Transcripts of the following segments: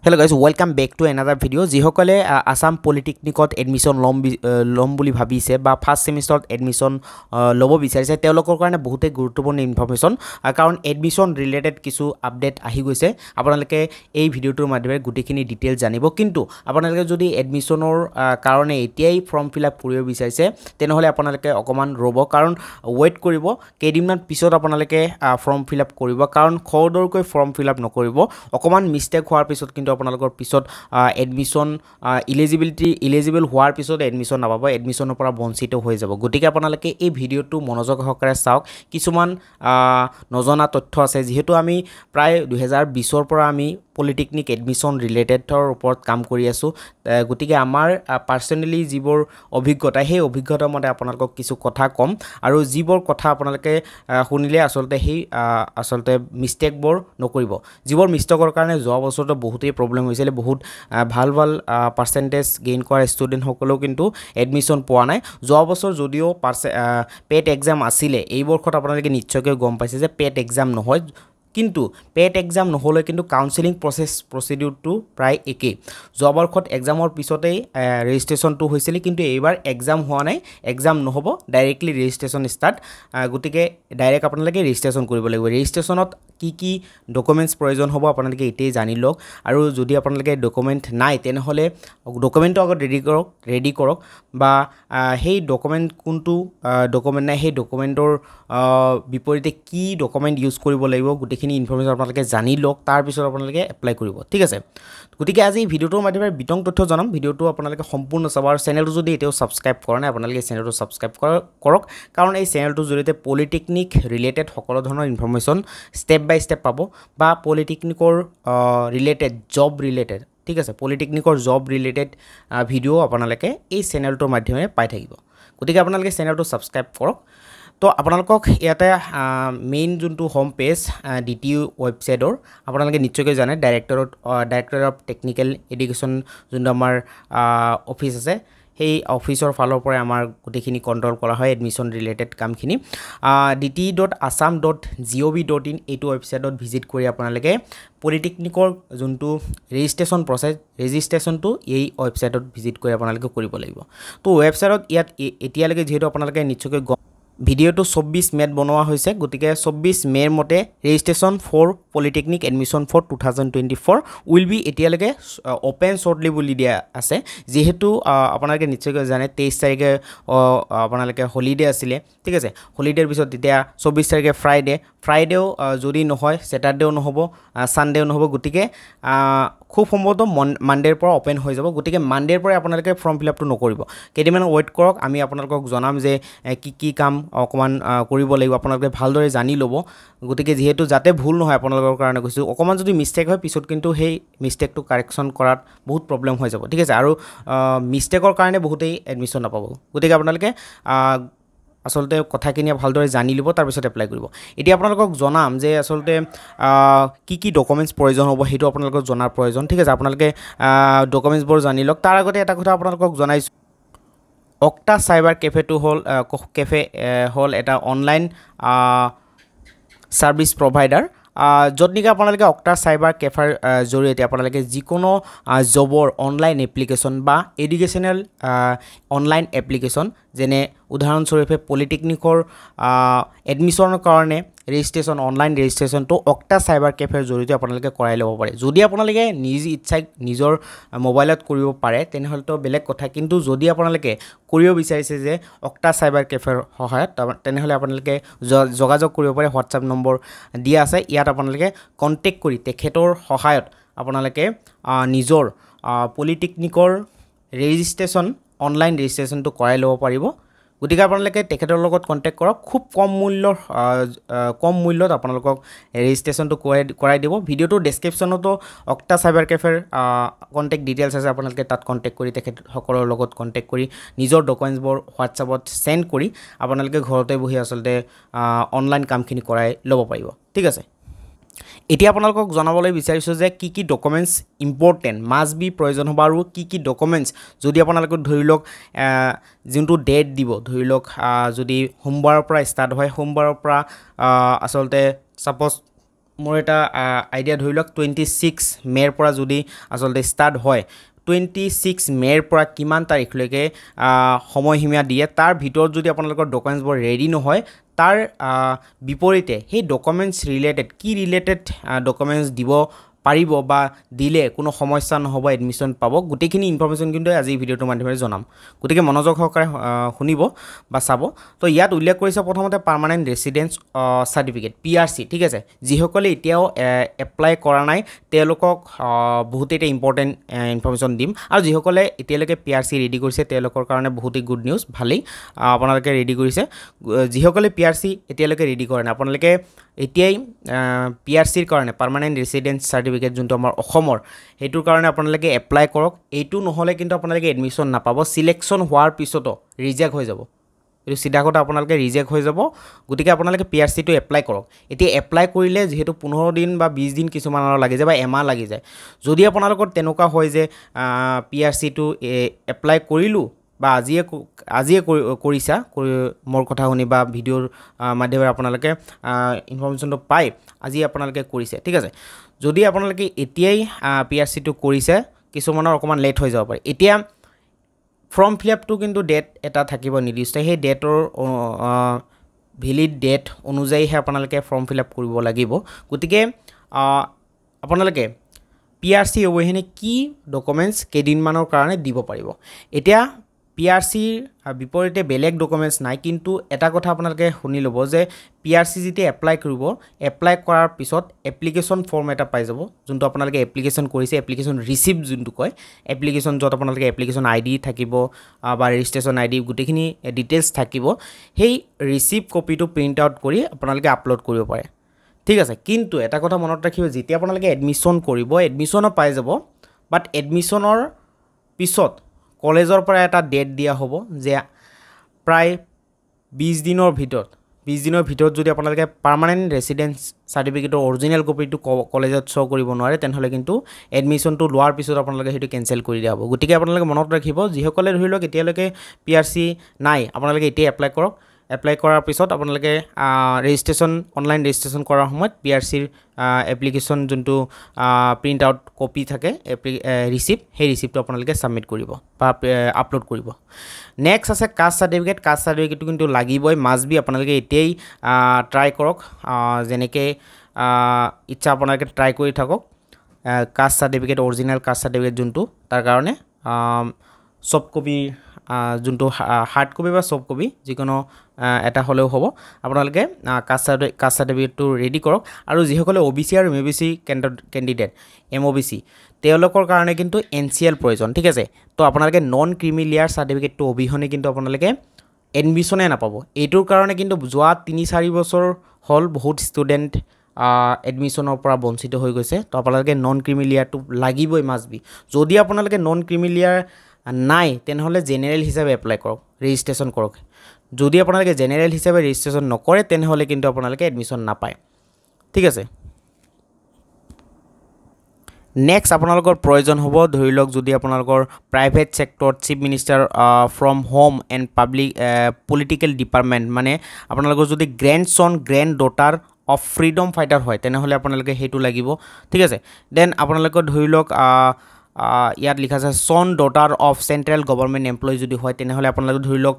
Hello guys, welcome back to another video. যিসকলে Assam পলিটেকনিকত admission লম বুলি ভাবিছে বা ফার্স্ট সেমিস্টাৰত এডমিশন লব বিচাৰিছে তেওঁলোকৰ কাৰণে বহুতে গুৰুত্বপূৰ্ণ ইনফৰমেশন কাৰণ এডমিশন ৰিলেটেড কিছু আপডেট আহি গৈছে আপোনালোকে এই ভিডিওটোৰ মাধ্যমেৰে গুটিখিনি ডিটেইল জানিব কিন্তু আপোনালোকে যদি এডমিশনৰ কাৰণে এতিয়াই ফৰ্ম ফিল আপ কৰিব বিচাৰিছে তেনেহলে আপোনালোকে অকমান ৰব কাৰণ ওয়েট কৰিব কেইদিনমান পিছত আপোনালোকে ফৰ্ম ফিল আপ কৰিব কাৰণ খৰদৰকৈ ফৰ্ম ফিল আপ নকৰিব অকমান মিস্টেক হোৱাৰ পিছত কিন্তু আপোনালোকৰ পিছত এডমিশন ইলিজিবল হোৱাৰ পিছত এডমিশন নাপাব এডমিশনৰ পৰা বঞ্চিত হৈ যাব গতিকে আপোনালোকে এই ভিডিওটো মনোযোগ সহকাৰে চাওক কিছুমান নজনা তথ্য আছে যেহেতু আমি প্ৰায় 2020 ৰ পৰা আমি পলিটেকনিক এডমিশন ৰিলেটেডৰ ওপৰত কাম কৰি আছো গতিকে আমাৰ পাৰ্সোনালি যিবোৰ অভিজ্ঞতা সেই অভিজ্ঞতাৰ মতে আপোনালোকক কিছু কথা কম আৰু যিবোৰ কথা আপোনালোকে শুনিলে আসলতে মিস্টেকবোৰ নকৰিব যিবোৰ মিস্টেকৰ কাৰণে যোৱা বছৰটো বহুতেই প্ৰবলেম হৈছিল বহুত ভাল পাৰ্সেন্টেজ গেইন কৰা ষ্টুডেন্ট সকলেও কিন্তু এডমিশন পোৱা নাই যোৱা বছৰ যদিও পেট এক্সাম আছিলে এই বৰ্ষত আপোনালোকে নিশ্চয়কৈ গম পাইছে যে পেট এক্সাম নহয় কিন্তু পেট এক্সাম নহলে কিন্তু কাউন্সেলিং প্ৰসিডিউৰটো প্ৰায় একে জবৰখত এক্সামৰ পিছতেই ৰেজিষ্ট্ৰেচনটো হৈছিল কিন্তু এইবাৰ এক্সাম হোৱা নাই এক্সাম নহব ডাইৰেক্টলি ৰেজিষ্ট্ৰেচন ষ্টাৰ্ট গতিকে ডাইৰেক্ট আপোনালোকে ৰেজিষ্ট্ৰেচন কৰিব লাগিব ৰেজিষ্ট্ৰেচনত কি ডকুমেন্টস প্ৰয়োজন হ'ব আপোনালোকে এতেই জানি লওক আৰু যদি আপোনালোকে ডকুমেন্ট নাই তেনেহলে ডকুমেন্টটো আগত ৰেডি কৰক বা সেই ডকুমেন্ট কোনটো ডকুমেন্ট নাই সেই ডকুমেন্টৰ বিপৰীতে কি ডকুমেন্ট ইউজ কৰিব লাগিব গুটিখিনি ইনফৰমেশন আপোনালোকে জানি লওক তাৰ পিছত আপোনালোকে এপ্লাই কৰিব ঠিক আছে গতিকে আজি ভিডিওটোৰ মাধ্যমেৰে বিতং তথ্য জনাম ভিডিওটো আপোনালোকে সম্পূৰ্ণ চাব আৰু চেনেলটো যদি এতিয়াও সাবস্ক্ৰাইব কৰা নাই আপোনালোকে চেনেলটো সাবস্ক্ৰাইব কৰক কাৰণ এই চেনেলটোৰ জৰিয়তে পলিটেকনিক ৰিলেটেড সকলো ধৰণৰ ইনফৰমেশন স্টেপ বাই স্টেপ পাব বা পলিটেকনিকৰ ৰিলেটেড জব ৰিলেটেড ঠিক আছে পলিটেকনিকৰ জব ৰিলেটেড ভিডিও আপোনালোকে এই চেনেলটোৰ মাধ্যমেৰে পাই থাকিব গতিকে আপোনালোকে চেনেলটো সাবস্ক্ৰাইব কৰক তো আপোনালোকক ইয়াতে মেইন যোনটো হোম পেজ ডিটিইউ ওয়েবসাইটৰ আপোনালোকে নিশ্চয়কৈ জানে ডাইৰেক্টৰ অফ টেকনিক্যাল এডুকেশ্যন যোনটো আমাৰ অফিস আছে সেই অফিসৰ ফালৰ পৰা আমাৰ গুটিখিনি কন্ট্ৰোল কৰা হয় এডমিশন ৰিলেটেড কামখিনি dt.assam.gov.in এইটো ওয়েবসাইটত ভিজিট কৰি আপোনালোকে পলিটেকনিকৰ যোনটো ৰেজিষ্ট্ৰেচন প্ৰসেস ৰেজিষ্ট্ৰেচনটো এই ওয়েবসাইটত ভিজিট কৰি আপোনালোকে কৰিব লাগিব তো ওয়েবসাইটত ইয়াত এতিয়ালৈকে যেহেতু আপোনালোকে নিশ্চয়কৈ ভিডিওটো 24 মেত বনোৱা হৈছে গতিকে 24 মেৰ মতে registration for polytechnic admission for 2024 will be এতিয়ালৈকে ওপেন শৰ্টলি বুলি দিয়া আছে যেহেতু আপোনালোকে নিশ্চয়কৈ জানে 23 তাৰিখে আপোনালোকে হলিডে আছিলে ঠিক আছে হলিডেৰ পিছত তেতিয়া 24 তাৰিখে ফ্ৰাইডেও যদি নহয় স্যাটাৰডেও নহব সানডেও নহব গতিকে খুব সম্ভৱত মানডেৰ পৰা ওপেন হৈ যাব গতিকে মানডেৰ পৰা আপোনালোকে ফৰ্ম ফিল আপটো নকৰিব কেইদিনমান ওয়েট কৰক আমি আপোনালোকক জনাম যে কি কাম অকমান কৰিব লাগিব আপোনালোকে ভালদৰে জানি লব গতিকে যেহেতু যাতে ভুল নহয় আপোনালোকৰ কাৰণে কৈছো অকমান যদি মিস্টেক হয় পিছত কিন্তু সেই মিস্টেকটো কাৰেকচন কৰাত বহুত প্ৰবলেম হৈ যাব ঠিক আছে আৰু মিস্টেকৰ কাৰণে বহুতেই এডমিশন নাপাব গতিকে আপোনালোকে আসলতে কথাখিনি ভালদৰে জানি লিব তাৰ পিছত এপ্লাই কৰিব এতিয়া আপোনালোকক জনাম যে আসলতে কি ডকুমেন্টস প্ৰয়োজন হ'ব হেতু আপোনালোকক জনাৰ প্ৰয়োজন ঠিক আছে আপোনালোকে ডকুমেন্টস বোৰ জানি লওক তাৰ আগতে এটা কথা আপোনালোকক জনাইছো অক্টা সাইবাৰ কেফেটো হল এটা অনলাইন সাৰ্ভিস প্ৰভাইডাৰ যত নিকা আপোনালোকে অক্টা সাইবাৰ কেফাৰ জৰিয়তে আপোনালোকে যিকোনো জবৰ অনলাইন এপ্লিকেশন বা এডুকেশনাল অনলাইন এপ্লিকেশন যেনে উদাহৰণস্বৰূপে পলিটেকনিকৰ এডমিশনৰ কাৰণে ৰেজিষ্ট্ৰেচন অনলাইন ৰেজিষ্ট্ৰেচনটো অক্টা সাইবাৰ কেফেৰ জৰিয়তে আপোনালোকে কৰাই ল'ব পাৰে যদি আপোনালোকে নিজ ইচ্ছাই নিজৰ মোবাইলত কৰিব পাৰে তেনেহলেতো বেলেগ কথা কিন্তু যদি আপোনালোকে কৰিব বিচাৰিছে যে অক্টা সাইবাৰ কেফেৰ সহায়ত তেনেহলে আপোনালোকে যোগাযোগ কৰিব পাৰে হোৱাটছআপ নম্বৰ দিয়া আছে ইয়াত আপোনালোকে কন্টেক্ট কৰি তেখেতৰ সহায়ত আপোনালোকে নিজৰ পলিটেকনিকৰ ৰেজিষ্ট্ৰেচন অনলাইন ৰেজিষ্ট্ৰেচনটো কৰাই ল'ব পাৰিব গতিকে আপোনালোকে তেখেতৰ লগত কন্টেক্ট কৰক খুব কম মূল্যত আপোনালোকক ৰেজিষ্ট্ৰেচনটো কৰাই দিব ভিডিওটো ডেসক্ৰিপচনতো অক্টা সাইবাৰ কেফেৰ কন্টেক্ট ডিটেইলছ আছে আপোনালোকে তাত কন্টেক্ট কৰি তেখেত সকলৰ লগত কন্টেক্ট কৰি নিজৰ ডকুমেন্টছবোৰ হোৱাটছআপত সেন্ড কৰি আপোনালোকে ঘৰতে বহি আসলতে অনলাইন কামখিনি কৰাই ল'ব পাৰিব ঠিক আছে এতিয়া আপোনালোকক জনাবলৈ বিচাৰিছো যে কি ডকুমেন্টস ইম্পৰ্টেন্ট মাস্ট বি প্ৰয়োজন হ'ব আৰু কি ডকুমেন্টস যদি আপোনালোকক ধৰি লওক যোনটো ডেট দিব ধৰি লওক যদি সোমবাৰৰ পৰা ষ্টাৰ্ট হয় সোমবাৰৰ পৰা আসলতে সাপোজ মোৰ এটা আইডিয়া ধৰি লওক 26 মেৰ পৰা যদি আচলতে ষ্টাৰ্ট হয় 26 মেৰ পৰা কিমান তাৰিখলৈকে সময়সীমা দিয়ে তাৰ ভিতৰত যদি আপোনালোকৰ ডকুমেণ্টছবোৰ ৰেডি নহয় তাৰ বিপৰীতে সেই ডকুমেণ্টছ ৰিলেটেড কি ৰিলেটেড ডকুমেণ্টছ দিব পাৰিব বা দিলে কোনো সমস্যা নহ'ব এডমিশ্যন পাব গোটেইখিনি ইনফৰমেশ্যন কিন্তু আজি ভিডিঅ'টোৰ মাধ্যমেৰে জনাম গতিকে মনোযোগ সহকাৰে শুনিব বা চাব তো ইয়াত উল্লেখ কৰিছে প্ৰথমতে পাৰ্মানেণ্ট ৰেচিডেন্স চাৰ্টিফিকেট PRC ঠিক আছে যিসকলে এতিয়াও এপ্লাই কৰা নাই তেওঁলোকক বহুত এটা ইম্পৰ্টেণ্ট ইনফৰমেশ্যন দিম আৰু যিসকলে এতিয়ালৈকে PRC ৰেডি কৰিছে তেওঁলোকৰ কাৰণে বহুতেই গুড নিউজ ভালেই আপোনালোকে ৰেডি কৰিছে যিসকলে PRC এতিয়ালৈকে ৰেডি কৰা নাই আপোনালোকে এতিয়াই PRCৰ কাৰণে পাৰ্মানেণ্ট ৰেচিডেন্স চাৰ্টিফিকেট যোনটো আমাৰ অসমৰ হেতুৰ কাৰণে আপোনালোকে এপ্লাই কৰক এইটো নহলে কিন্তু আপোনালোকে এডমিশ্যন নাপাব সিলেকশ্যন হোৱাৰ পিছতো ৰিজেক্ট হৈ যাব এইটো সিধা কথা আপোনালোকে ৰিজেক্ট হৈ যাব গতিকে আপোনালোকে PRC টো এপ্লাই কৰক এতিয়া এপ্লাই কৰিলে যেহেতু 15 দিন বা 20 দিন কিছুমানৰ লাগি যায় বা এমাহ লাগি যায় যদি আপোনালোকৰ তেনেকুৱা হয় যে PRC টো এপ্লাই কৰিলো বা আজিয়ে কৰিছা মোৰ কথা শুনি বা ভিডিঅ'ৰ মাধ্যমেৰে আপোনালোকে ইনফৰমেশ্যনটো পাই আজি আপোনালোকে কৰিছে ঠিক আছে যদি আপোনালোকে এতিয়াই PRC টো কৰিছে কিছুমানৰ অকমান লেট হৈ যাব পাৰে এতিয়া ফৰ্ম ফিলআপ টো কিন্তু ডেট এটা থাকিব নিৰ্দিষ্ট সেই ডেটৰ ভ্যালিড ডেট অনুযায়ীহে আপোনালোকে ফৰ্ম ফিলআপ কৰিব লাগিব গতিকে আপোনালোকে PRC অবিহনে কি ডকুমেণ্টছ কেইদিনমানৰ কাৰণে দিব পাৰিব এতিয়া PRCৰ বিপৰীতে বেলেগ ডকুমেণ্টছ নাই কিন্তু এটা কথা আপোনালোকে শুনি ল'ব যে PRC যেতিয়া এপ্লাই কৰিব এপ্লাই কৰাৰ পিছত এপ্লিকেশ্যন ফৰ্ম এটা পাই যাব যোনটো আপোনালোকে এপ্লিকেশ্যন কৰিছে এপ্লিকেশ্যন ৰিচিপ্ট যোনটো কয় এপ্লিকেশ্যন য'ত আপোনালোকে এপ্লিকেশ্যন ID থাকিব বা ৰেজিষ্ট্ৰেশ্যন ID গোটেইখিনি ডিটেইলছ থাকিব সেই ৰিচিপ্ট কপিটো প্ৰিণ্ট আউট কৰি আপোনালোকে আপলোড কৰিব পাৰে ঠিক আছে কিন্তু এটা কথা মনত ৰাখিব যেতিয়া আপোনালোকে এডমিশ্যন কৰিব এডমিশ্যনো পাই যাব বাট এডমিশ্যনৰ পিছত কলেজৰ পৰা এটা ডেট দিয়া হ'ব যে প্ৰায় 20 দিনৰ ভিতৰত যদি আপোনালোকে পাৰ্মানেণ্ট ৰেচিডেন্স সাৰ্টিফিকেটৰ অৰিজিনাল কপিটো কলেজত শ্ব কৰিব নোৱাৰে তেনহলে কিন্তু এডমিশ্যনটো লোৱাৰ পিছত আপোনালোকে হেতু কেনসেল কৰি দিয়া হ'ব গতিকে আপোনালোকে মনত ৰাখিব যিসকলে ধৰি লওক এতিয়ালৈকে PRC নাই আপোনালোকে এতিয়া এপ্লাই কৰক এপ্লাই কৰাৰ পিছত আপোনালোকে ৰেজিষ্ট্ৰেশ্যন অনলাইন ৰেজিষ্ট্ৰেশ্যন কৰাৰ সময়ত PRCৰ এপ্লিকেশ্যন যোনটো প্ৰিন্ট আউট কপি থাকে ৰিচিপ্ট সেই ৰিচিপ্টটো আপোনালোকে সাবমিট কৰিব বা আপলোড কৰিব নেক্সট আছে কাষ্ট সাৰ্টিফিকেটটো কিন্তু লাগিবই মাষ্ট বি আপোনালোকে এতিয়াই ট্ৰাই কৰক যেনেকে ইচ্ছা আপোনালোকে ট্ৰাই কৰি থাকক caste certificate original caste certificate যোনটো তাৰ কাৰণে সফট কপি যোনটো হাৰ্ড কপি বা সফট কপি যিকোনো এটা হলেও হ'ব আপোনালোকে কাষ্ট সাৰ্টিফিকেটটো ৰেডি কৰক আৰু যিসকলে OBC আৰু MOBC ক্যান্ডিডেট MOBC তেওঁলোকৰ কাৰণে কিন্তু NCL প্ৰয়োজন ঠিক আছে তো আপোনালোকে নন ক্ৰিমি লেয়াৰ সাৰ্টিফিকেটটো অবিহনে কিন্তু আপোনালোকে এডমিশ্যনে নাপাব এইটোৰ কাৰণে কিন্তু যোৱা 3-4 বছৰ হল বহুত ষ্টুডেন্ট এডমিশ্যনৰ পৰা বঞ্চিত হৈ গৈছে তো আপোনালোকে নন ক্ৰিমি লেয়াৰটো লাগিবই মাষ্ট বি যদি আপোনালোকে নন ক্ৰিমি লেয়াৰ নাই তেনহলে জেনাৰেল হিচাপে এপ্লাই কৰক ৰেজিষ্ট্ৰেশ্যন কৰক যদি আপোনালোকে জেনাৰেল হিচাপে ৰেজিষ্ট্ৰেশ্যন নকৰে তেনহলে কিন্তু আপোনালোকে এডমিশ্যন নাপায় ঠিক আছে নেক্সট আপোনালোকৰ প্ৰয়োজন হ'ব ধৰি লওক যদি আপোনালোকৰ private sector chief minister from home and public political department মানে আপোনালোকৰ যদি grandson granddaughter of freedom fighter হয় তেনেহলে আপোনালোকে হেতু লাগিব ঠিক আছে দেন আপোনালোকৰ ধৰি লওক ইয়াত লিখা আছে son daughter of central government employee যদি হয় তেনেহলে আপোনালোকে ধৰি লওক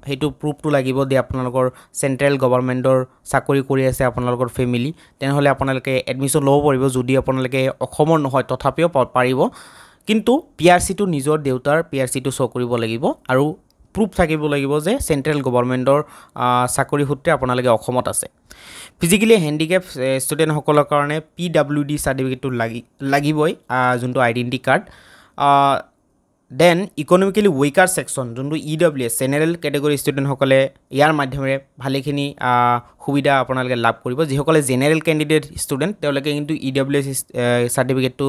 হেতু প্ৰুফটো লাগিব যে আপোনালোকৰ সেন্ট্ৰেল গভৰ্নমেণ্টৰ চাকৰি কৰি আছে আপোনালোকৰ ফেমিলি তেনেহলে আপোনালোকে এডমিশ্যন ল'ব পাৰিব যদি আপোনালোকে অসমৰ নহয় তথাপিও পাৰিব কিন্তু PRC টো নিজৰ দেউতাৰ PRC টো শ্ব কৰিব লাগিব আৰু প্ৰুফ থাকিব লাগিব যে সেন্ট্ৰেল গভৰ্নমেণ্টৰ চাকৰি সূত্ৰে আপোনালোকে অসমত আছে ফিজিক্যালি হ্যান্ডিক্যাপ ষ্টুডেন্ট সকলৰ কাৰণে PWD সাৰ্টিফিকেটটো লাগিবই যোনটো identity card then economically weaker section যোনটো EWS জেনাৰেল ক্যাটেগৰী ষ্টুডেন্ট সকলে ইয়াৰ মাধ্যমেৰে ভালেখিনি সুবিধা আপোনালোকে লাভ কৰিব যিসকলে জেনাৰেল ক্যান্ডিডেট ষ্টুডেন্ট তেওঁলোকে কিন্তু EWS সাৰ্টিফিকেটটো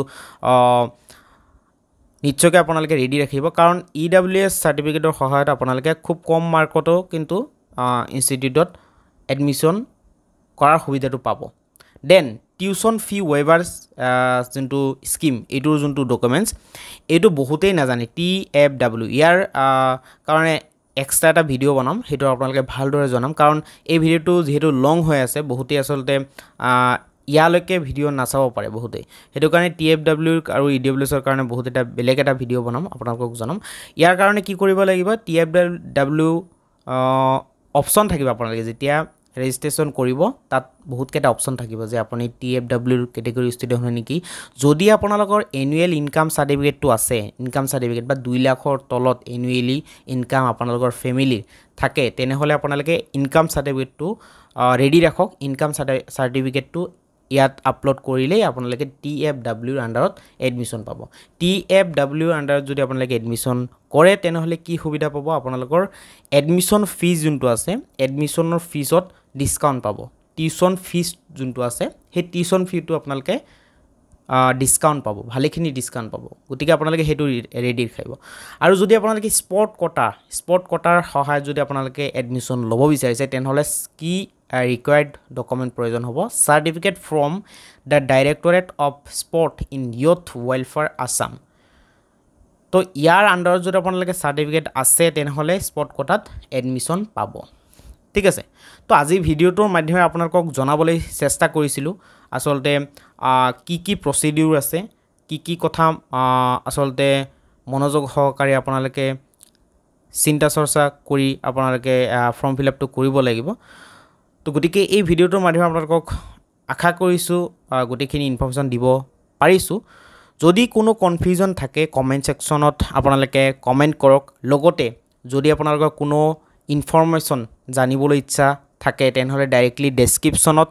নিশ্চয়কৈ আপোনালোকে ৰেডি ৰাখিব কাৰণ EWS সাৰ্টিফিকেটৰ সহায়ত আপোনালোকে খুব কম মাৰ্কতো কিন্তু ইনষ্টিটিউটত এডমিশ্যন কৰাৰ সুবিধাটো পাব দেন টিউশন ফি ওয়েভাৰ্স যোনটো স্কিম এইটোৰ যোনটো ডকুমেণ্টছ এইটো বহুতেই নাজানে TFW ইয়াৰ কাৰণে এক্সট্ৰা এটা ভিডিঅ' বনাম সেইটো আপোনালোকে ভালদৰে জনাম কাৰণ এই ভিডিঅ'টো যিহেতু লং হৈ আছে বহুতেই আচলতে ইয়ালৈকে ভিডিঅ' নাচাব পাৰে বহুতেই সেইটো কাৰণে TFW আৰু EWSৰ কাৰণে বহুত এটা বেলেগ এটা ভিডিঅ' বনাম আপোনালোকক জনাম ইয়াৰ কাৰণে কি কৰিব লাগিব TFW অপচন থাকিব আপোনালোকে যেতিয়া ৰেজিষ্ট্ৰেশ্যন কৰিব তাত বহুত কেইটা অপচন থাকিব যে আপুনি TFW কেটেগৰী ষ্টুডেণ্ট হয় নেকি যদি আপোনালোকৰ এনুৱেল ইনকাম সাৰ্টিফিকেটটো আছে ইনকাম সাৰ্টিফিকেট বা 2 লাখৰ তলত এনুৱেলি ইনকাম আপোনালোকৰ ফেমিলিৰ থাকে তেনেহলে আপোনালোকে ইনকাম সাৰ্টিফিকেটটো ৰেডি ৰাখক ইনকাম সাৰ্টিফিকেটটো ইয়াত আপলোড কৰিলে আপোনালোকে TFW ৰ আন্ডাৰত এডমিশন পাব TFW ৰ আন্ডাৰত যদি আপোনালোকে এডমিশন কৰে তেনেহলে কি সুবিধা পাব আপোনালোকৰ এডমিশন ফিজ যোনটো আছে এডমিশনৰ ফিজত ডিসকাউন্ট পাব টিউশন ফিজ যোনটো আছে সেই টিউশন ফিটো আপোনালোকে ডিসকাউন্ট পাব ভালেখিনি ডিসকাউন্ট পাব গতিকে আপোনালোকে হেতু ৰেডি ৰাখিব আৰু যদি আপোনালোকে স্পট কোটাৰ সহায় যদি আপোনালোকে এডমিশন লব বিচাৰিছে তেনেহলে কি required document প্ৰয়োজন হ'ব certificate from the Directorate of Sport in Youth Welfare Assam তো ইয়াৰ আন্ডাৰত যদি আপোনালোকে সাৰ্টিফিকেট আছে তেনেহলে স্পট কোটাত এডমিশন পাব ঠিক আছে তো আজি ভিডিওটোৰ মাধ্যমে আপোনালোকক জনাবলৈ চেষ্টা কৰিছিলো আসলতে কি প্ৰসিডিউৰ আছে কি কথা আসলতে মনোযোগ সহকাৰে আপোনালোকে চিন্তা চৰ্চা কৰি আপোনালোকে ফৰ্ম ফিল আপটো কৰিব লাগিব তো গতিকে এই ভিডিওটোৰ মাধ্যমে আপোনালোকক আশা কৰিছো গোটেইখিনি ইনফৰমেশন দিব পাৰিছো যদি কোনো কনফিউজন থাকে কমেন্ট সেকশনত আপোনালোকে কমেন্ট কৰক লগতে যদি আপোনালোকৰ কোনো ইনফৰমেশন জানিবলৈ ইচ্ছা থাকে তেনেহলে ডাইৰেক্টলি ডেসক্ৰিপশনত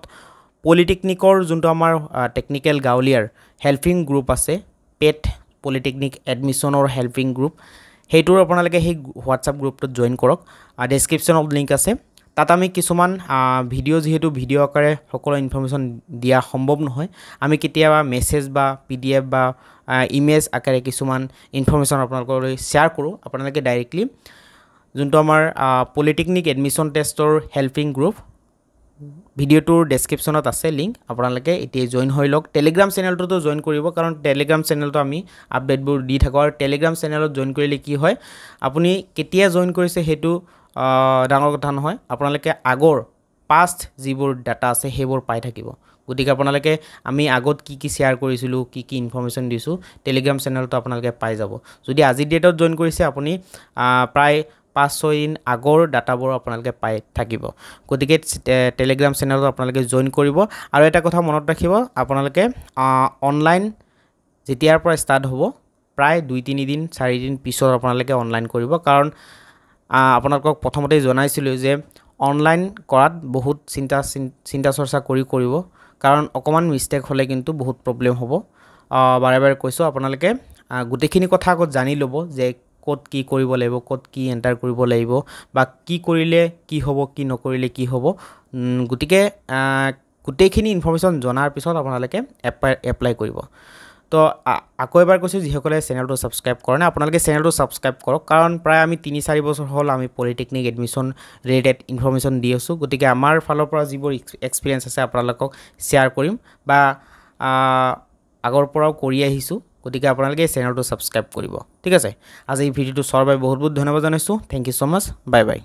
পলিটেকনিকৰ যোনটো আমাৰ টেকনিক্যাল গাউলিয়াৰ হেল্পিং গ্ৰুপ আছে পেট পলিটেকনিক এডমিশনৰ হেল্পিং গ্ৰুপ হেইটোৰ আপোনালোকে সেই হোৱাটসঅ্যাপ গ্ৰুপটোত জয়েন কৰক ডেসক্ৰিপশনত লিংক আছে তাত আমি কিছুমান ভিডিও যেহেতু ভিডিও আকাৰে সকলো ইনফৰমেশন দিয়া সম্ভৱ নহয় আমি কেতিয়াবা মেসেজ বা PDF বা ইমেজ আকাৰে কিছুমান ইনফৰমেশন আপোনালোকলৈ শেয়াৰ কৰো আপোনালোকে ডাইৰেক্টলি যোনটো আমাৰ পলিটেকনিক এডমিশন টেষ্টৰ হেল্পিং গ্ৰুপ ভিডিওটোৰ ডেসক্ৰিপশনত আছে লিংক আপোনালোকে এতিয়া জয়েন হৈ লওক টেলিগ্ৰাম চেনেলটো জয়েন কৰিব কাৰণ টেলিগ্ৰাম চেনেলটো আমি আপডেটবোৰ দি থাকো আৰু টেলিগ্ৰাম চেনেলত জয়েন কৰিলে কি হয় আপুনি কেতিয়া জয়েন কৰিছে হেতু ডাঙৰ কথা নহয় আপোনালোকে আগৰ পাষ্ট যিবোৰ ডাটা আছে হেবোৰ পাই থাকিব গতিকে আপোনালোকে আমি আগত কি শেয়াৰ কৰিছিলো কি ইনফৰমেশন দিছো টেলিগ্ৰাম চেনেলটো আপোনালোকে পাই যাব যদি আজি ডেটত জয়েন কৰিছে আপুনি প্ৰায় 5-6 দিন আগৰ ডাটাবোৰ আপোনালোকে পাই থাকিব গতিকে টেলিগ্ৰাম চেনেলত আপোনালোকে জয়েন কৰিব আৰু এটা কথা মনত ৰাখিব আপোনালোকে অনলাইন যেতিয়াৰ পৰা ষ্টাৰ্ট হ'ব প্ৰায় 2-3 দিন 4 দিন পিছত আপোনালোকে অনলাইন কৰিব কাৰণ আপোনালোকক প্ৰথমতে জনাইছিলো যে অনলাইন কৰাত বহুত চিন্তা চৰ্চা কৰিব কাৰণ অকমান মিস্টেক হলে কিন্তু বহুত প্ৰবলেম হ'ব বাৰে বাৰে কৈছো আপোনালোকে গুটেখিনি কথা আগত জানি লব যে কোড কি কৰিব লাগিব কোড কি এন্টাৰ কৰিব লাগিব বা কি কৰিলে কি হ'ব কি নকৰিলে কি হ'ব গুটিকে গুটেখিনি ইনফৰমেশন জনাৰ পিছত আপোনালোকে এপ্লাই কৰিব তো আকৌ এবাৰ কৈছো যিসকলে চেনেলটো সাবস্ক্ৰাইব কৰা নাই আপোনালোকে চেনেলটো সাবস্ক্ৰাইব কৰক কাৰণ প্ৰায় আমি 3-4 বছৰ হল আমি পলিটেকনিক এডমিশন ৰিলেটেড ইনফৰমেশন দি আছো গতিকে আমাৰ ফালৰ পৰা যিবোৰ এক্সপেৰিয়েন্স আছে আপোনালোকক শেয়াৰ কৰিম বা আগৰ পৰাও কৰি আহিছো গতিকে আপোনালোকে চেনেলটো সাবস্ক্ৰাইব কৰিব ঠিক আছে আজি এই ভিডিওটো চোৱাৰ বাবে বহুত ধন্যবাদ জনাইছো thank you so much bye by